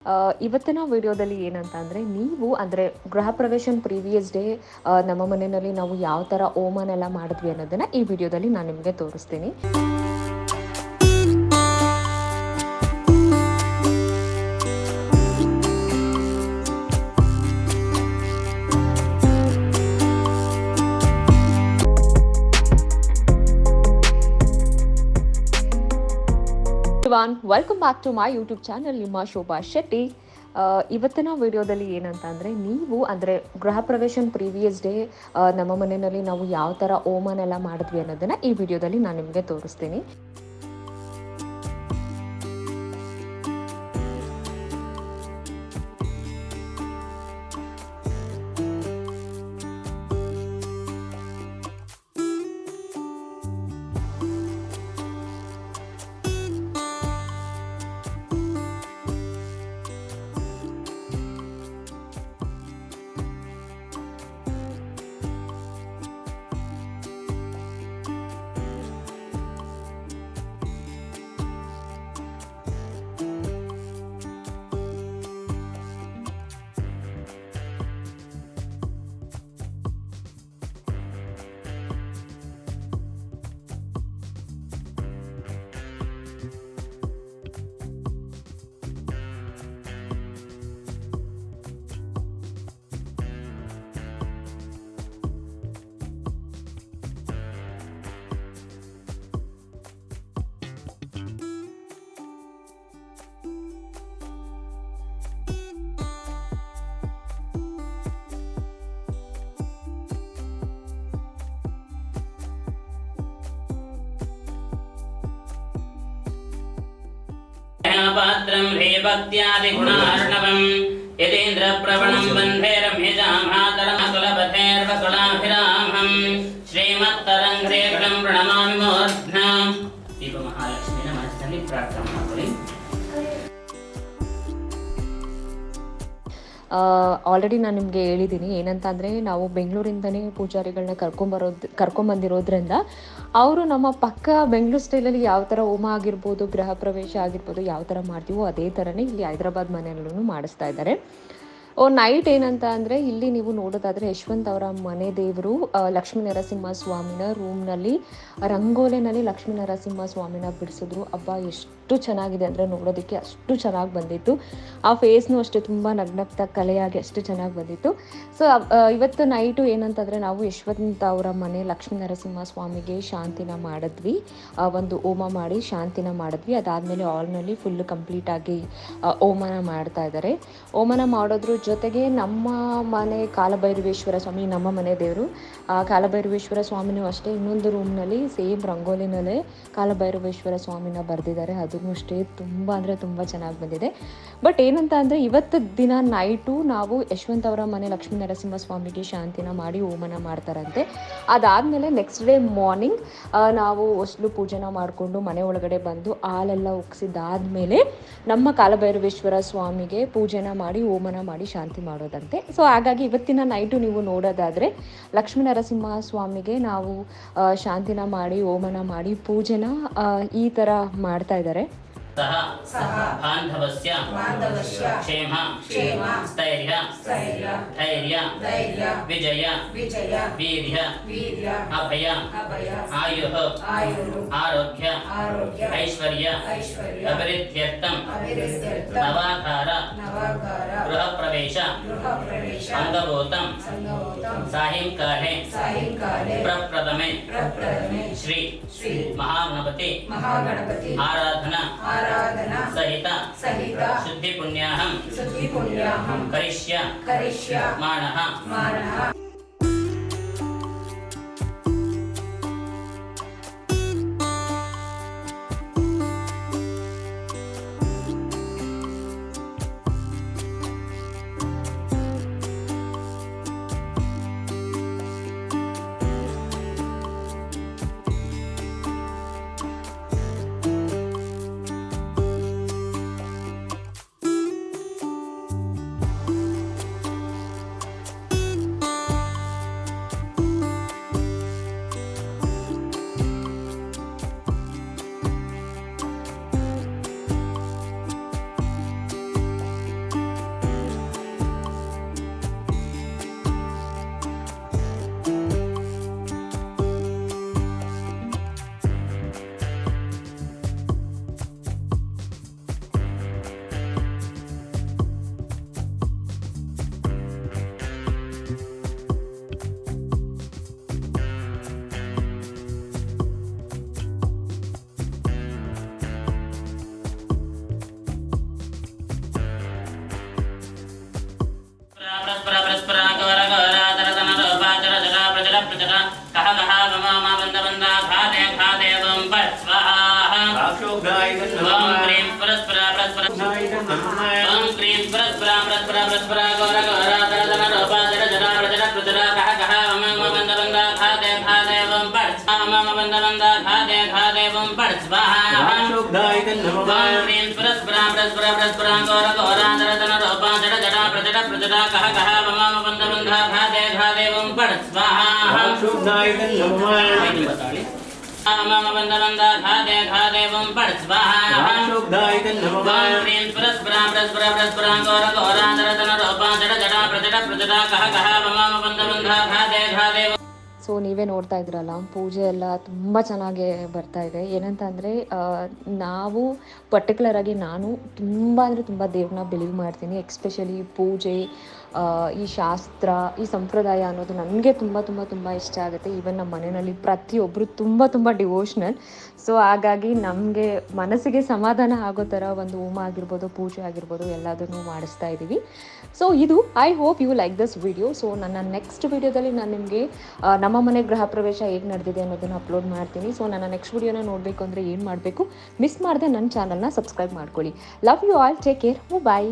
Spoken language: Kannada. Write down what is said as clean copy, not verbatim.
ಇವತ್ತಿನ ವಿಡಿಯೋದಲ್ಲಿ ಏನಂತ ಅಂದರೆ ನೀವು ಅಂದರೆ ಗೃಹ ಪ್ರವೇಶ ಪ್ರೀವಿಯಸ್ ಡೇ ನಮ್ಮ ಮನೆಯಲ್ಲಿ ನಾವು ಯಾವ ಥರ ಹೋಮನೆಲ್ಲ ಮಾಡಿದ್ವಿ ಅನ್ನೋದನ್ನು ಈ ವಿಡಿಯೋದಲ್ಲಿ ನಾನು ನಿಮಗೆ ತೋರಿಸ್ತೀನಿ. Welcome back to my YouTube channel, ನಿಮ್ಮ ಶೋಭಾ ಶೆಟ್ಟಿ. ಇವತ್ತಿನ ವಿಡಿಯೋದಲ್ಲಿ ಏನಂತ ಅಂದರೆ ನೀವು ಅಂದರೆ ಗೃಹ ಪ್ರವೇಶ ಪ್ರೀವಿಯಸ್ ಡೇ ನಮ್ಮ ಮನೆಯಲ್ಲಿ ನಾವು ಯಾವ ಥರ ಹೋಮನೆಲ್ಲ ಮಾಡಿದ್ವಿ ಅನ್ನೋದನ್ನು ಈ ವಿಡಿಯೋದಲ್ಲಿ ನಾನು ನಿಮಗೆ ತೋರಿಸ್ತೀನಿ. पात्रं रेवत्यादिगुणार्णवं यदेन्द्रप्रवणं वन्दे रम्यजामातरमकुलपथैर्वकुलाभिरामं श्रीमत्तरङ्घ्रेघ्नं प्रणमामि मूर्ध्ना. दीपमहालक्ष्मीನ ಮನಸ್ಸಿನಲ್ಲಿ ಪ್ರಾರ್ಥನೆ ಮಾಡಿಕೊಳ್ಳಿ. ಆಲ್ರೆಡಿ ನಾನು ನಿಮಗೆ ಹೇಳಿದ್ದೀನಿ ಏನಂತ ಅಂದರೆ ನಾವು ಬೆಂಗಳೂರಿಂದನೇ ಪೂಜಾರಿಗಳನ್ನ ಕರ್ಕೊಂಬಂದಿರೋದ್ರಿಂದ ಅವರು ನಮ್ಮ ಪಕ್ಕ ಬೆಂಗಳೂರು ಸ್ಟೈಲಲ್ಲಿ ಯಾವ ಥರ ಹೋಮ ಆಗಿರ್ಬೋದು, ಗೃಹ ಪ್ರವೇಶ ಆಗಿರ್ಬೋದು, ಯಾವ ಥರ ಮಾಡ್ತೀವೋ ಅದೇ ಥರನೇ ಇಲ್ಲಿ ಹೈದರಾಬಾದ್ ಮನೆಯಲ್ಲೂ ಮಾಡಿಸ್ತಾ ಇದ್ದಾರೆ. ನೈಟ್ ಏನಂತ ಅಂದರೆ ಇಲ್ಲಿ ನೀವು ನೋಡೋದಾದರೆ ಯಶವಂತ್ ಅವರ ಮನೆ ದೇವರು ಲಕ್ಷ್ಮೀ ನರಸಿಂಹ ಸ್ವಾಮಿನ ರೂಮ್ನಲ್ಲಿ ರಂಗೋಲಿನಲ್ಲಿ ಲಕ್ಷ್ಮೀ ನರಸಿಂಹ ಸ್ವಾಮಿನ ಬಿಡಿಸಿದ್ರು. ಹಬ್ಬ ಎಷ್ಟು ಚೆನ್ನಾಗಿದೆ ಅಂದರೆ ನೋಡೋದಕ್ಕೆ ಅಷ್ಟು ಚೆನ್ನಾಗಿ ಬಂದಿತ್ತು. ಆ ಫೇಸ್ನು ಅಷ್ಟೇ ತುಂಬ ನಗ್ನಗ್ತಾ ಕಲೆಯಾಗಿ ಅಷ್ಟು ಚೆನ್ನಾಗಿ ಬಂದಿತ್ತು. ಸೊ ಇವತ್ತು ನೈಟು ಏನಂತಂದರೆ ನಾವು ಯಶವಂತ್ ಅವರ ಮನೆ ಲಕ್ಷ್ಮೀ ನರಸಿಂಹ ಸ್ವಾಮಿಗೆ ಶಾಂತಿನ ಮಾಡಿದ್ವಿ, ಒಂದು ಹೋಮ ಮಾಡಿ ಶಾಂತಿನ ಮಾಡಿದ್ವಿ. ಅದಾದಮೇಲೆ ಹಾಲ್ನಲ್ಲಿ ಫುಲ್ ಕಂಪ್ಲೀಟಾಗಿ ಹೋಮನ ಮಾಡ್ತಾ ಇದ್ದಾರೆ. ಹೋಮನ ಮಾಡೋದ್ರ ಜೊತೆಗೆ ನಮ್ಮ ಮನೆ ಕಾಲಭೈರವೇಶ್ವರ ಸ್ವಾಮಿ, ನಮ್ಮ ಮನೆ ದೇವರು ಕಾಲಭೈರವೇಶ್ವರ ಸ್ವಾಮಿನೂ ಅಷ್ಟೇ ಇನ್ನೊಂದು ರೂಮ್ನಲ್ಲಿ ಸೇಮ್ ರಂಗೋಲಿನಲ್ಲೇ ಕಾಲಭೈರವೇಶ್ವರ ಸ್ವಾಮಿನ ಬರೆದಿದ್ದಾರೆ. ಅದೂ ಅಷ್ಟೇ ತುಂಬ ಅಂದರೆ ತುಂಬ ಚೆನ್ನಾಗಿ ಬಂದಿದೆ. ಬಟ್ ಏನಂತ ಅಂದರೆ ಇವತ್ತು ದಿನ ನೈಟು ನಾವು ಯಶವಂತ್ ಅವರ ಮನೆ ಲಕ್ಷ್ಮೀ ನರಸಿಂಹ ಸ್ವಾಮಿಗೆ ಶಾಂತಿನ ಮಾಡಿ ಹೋಮನ ಮಾಡ್ತಾರಂತೆ. ಅದಾದಮೇಲೆ ನೆಕ್ಸ್ಟ್ ಡೇ ಮಾರ್ನಿಂಗ್ ನಾವು ಹೊಸಲು ಪೂಜೆನ ಮಾಡಿಕೊಂಡು ಮನೆ ಒಳಗಡೆ ಬಂದು ಹಾಲೆಲ್ಲ ಉಕ್ಸಿದಾದ್ಮೇಲೆ ನಮ್ಮ ಕಾಲಭೈರವೇಶ್ವರ ಸ್ವಾಮಿಗೆ ಪೂಜೆನ ಮಾಡಿ ಹೋಮನ ಮಾಡಿ ಶಾಂತಿ ಮಾಡೋದಂತೆ. ಸೊ ಹಾಗಾಗಿ ಇವತ್ತಿನ ನೈಟು ನೀವು ನೋಡೋದಾದರೆ ಲಕ್ಷ್ಮೀ ನರಸಿಂಹ ಸ್ವಾಮಿಗೆ ನಾವು ಶಾಂತಿನ ಮಾಡಿ ಹೋಮನ ಮಾಡಿ ಪೂಜೆನ ಈ ಥರ ಮಾಡ್ತಾ ಇದ್ದಾರೆ. ಸಹ ಬಾಂಧವಸ್ಯ ಕ್ಷೇಮ ಸ್ಥೈರ್ಯ ಧೈರ್ಯ ವಿಜಯ ವೀರ್ಯ ಅಭಯ ಆಯುಃ ಆರೋಗ್ಯ ಐಶ್ವರ್ಯ ಅಭಿವೃದ್ಧ್ಯರ್ಥಂ ನವಾಕಾರ ಗೃಹ ಪ್ರವೇಶ ಅಂಗಭೂತಂ ಸಾಯಂಕಾಲೆ ಪ್ರಪ್ರಥಮೆ ಶ್ರೀ ಮಹಾಗಣಪತಿ ಆರಾಧನಾ ಸಹಿತ ಶುದ್ಧಿ ಪುಣ್ಯಾಹಂ ಕರಿಷ್ಯಾಮಃ. ಓಂ ಕ್ರೀಂ ಪರಸ್ಪರ ಪರಸ್ಪರ ಓಂ ಕ್ರೀಂ ಪರಸ್ಪರ ಪರಸ್ಪರ ಪರಸ್ಪರ ಗೌರ ಗೌರ ದರದನ ರೂಪ ಜಡ ಜಡ ಪ್ರಜಡ ಪ್ರಜಡ ಕಹ ಕಹ ಮಮ ಬಂದ ಬಂದ ಖಾದೆ ಖಾದೆ ಓಂ ಪಡ್ ಮಮ ಬಂದ ಬಂದ ಖಾದೆ ಖಾದೆ ಓಂ ಪಡ್ ಸ್ವಾಹ ಓಂ ಕ್ರೀಂ ಪರಸ್ಪರ ಪರಸ್ಪರ ಪರಸ್ಪರ ಗೌರ ಗೌರ ದರದನ ರೂಪ ಜಡ ಜಡ ಪ್ರಜಡ ಪ್ರಜಡ ಕಹ ಕಹ ಮಮ ಬಂದ ಬಂದ ಖಾದೆ ಖಾದೆ ಓಂ ಪಡ್ ಸ್ವಾಹ ಮಮ ಬಂದ ಬಂದ ಖಾದೆ ಖಾದೆ ಓಂ ಪಡ್ ಸ್ವಾಹ ಓಂ ಕ್ರೀಂ ಪರಸ್ಪರ ಪರಸ್ಪರ ಪರಸ್ಪರ ಗೌರ ಗೌರ ದರದನ ರೂಪ ಜಡ ಜಡ ಪ್ರಜಡ ಪ್ರಜಡ ಕಹ ಕಹ ಮಮ ಬಂದ ಬಂದ ಖಾದೆ ಖಾದೆ. ಸೊ ನೀವೇ ನೋಡ್ತಾ ಇದ್ರಲ್ಲ, ಪೂಜೆ ಎಲ್ಲ ತುಂಬ ಚೆನ್ನಾಗಿ ಬರ್ತಾ ಇದೆ. ಏನಂತ ಅಂದರೆ ನಾವು ಪರ್ಟಿಕ್ಯುಲರಾಗಿ ನಾನು ತುಂಬ ಅಂದರೆ ತುಂಬ ದೇವ್ರನ್ನ ಬಿಲೀವ್ ಮಾಡ್ತೀನಿ. ಎಕ್ಸ್ಪೆಷಲಿ ಪೂಜೆ, ಈ ಶಾಸ್ತ್ರ, ಈ ಸಂಪ್ರದಾಯ ಅನ್ನೋದು ನನಗೆ ತುಂಬ ತುಂಬ ತುಂಬ ಇಷ್ಟ ಆಗುತ್ತೆ. ಈವನ್ ನಮ್ಮ ಮನೆಯಲ್ಲಿ ಪ್ರತಿಯೊಬ್ಬರು ತುಂಬ ತುಂಬ ಡಿವೋಷ್ನಲ್. ಸೊ ಹಾಗಾಗಿ ನಮಗೆ ಮನಸ್ಸಿಗೆ ಸಮಾಧಾನ ಆಗೋ ಥರ ಒಂದು ಹೋಮ ಆಗಿರ್ಬೋದು, ಪೂಜೆ ಆಗಿರ್ಬೋದು, ಎಲ್ಲದನ್ನು ಮಾಡಿಸ್ತಾ ಇದ್ದೀವಿ. ಸೊ ಇದು I hope you like this video. So ನನ್ನ ನೆಕ್ಸ್ಟ್ ವಿಡಿಯೋದಲ್ಲಿ ನಾನು ನಿಮಗೆ ನಮ್ಮ ಮನೆ ಗೃಹ ಪ್ರವೇಶ ಹೇಗೆ ನಡೆದಿದೆ ಅನ್ನೋದನ್ನು ಅಪ್ಲೋಡ್ ಮಾಡ್ತೀನಿ. ಸೊ ನನ್ನ ನೆಕ್ಸ್ಟ್ ವಿಡಿಯೋನ ನೋಡಬೇಕು ಅಂದರೆ ಏನು ಮಾಡಬೇಕು, ಮಿಸ್ ಮಾಡದೆ ನನ್ನ ಚಾನಲ್ನ ಸಬ್ಸ್ಕ್ರೈಬ್ ಮಾಡ್ಕೊಳ್ಳಿ. Love you all, take care, bye.